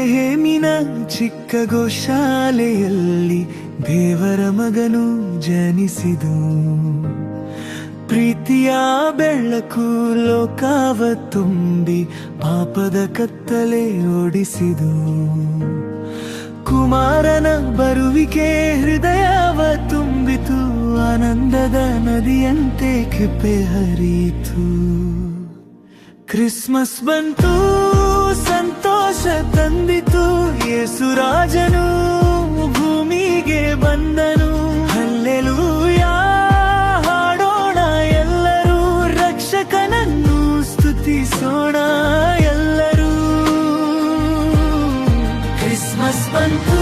ಹೇಮಿನ ಚಿಕ್ಕ ಗೋಶಾಲೆಯಲ್ಲಿ ದೇವರ ಮಗನು ಜನಿಸಿದು. ಪ್ರೀತಿಯ ಬೆಳಕು ಲೋಕವ ತುಂಬಿ ಪಾಪದ ಕತ್ತಲೆ ಓಡಿಸಿದು. ಕುಮಾರನ ಬರುವಿಕೆ ಹೃದಯವ ತುಂಬಿತು, ಆನಂದದ ನದಿಯಂತೆ ಕೃಪೆ ಹರಿಯಿತು. ಕ್ರಿಸ್ಮಸ್ ಬಂತು, ಸಂತೋಷ ತಂದಿತು, ಯೇಸು ರಾಜನು ಭೂಮಿಗೆ ಬಂದನು. ಹಲ್ಲೆಲೂಯಾ ಹಾಡೋಣ ಎಲ್ಲರೂ, ರಕ್ಷಕನನ್ನು ಸ್ತುತಿಸೋಣ ಎಲ್ಲರೂ. ಕ್ರಿಸ್ಮಸ್ ಬಂತು,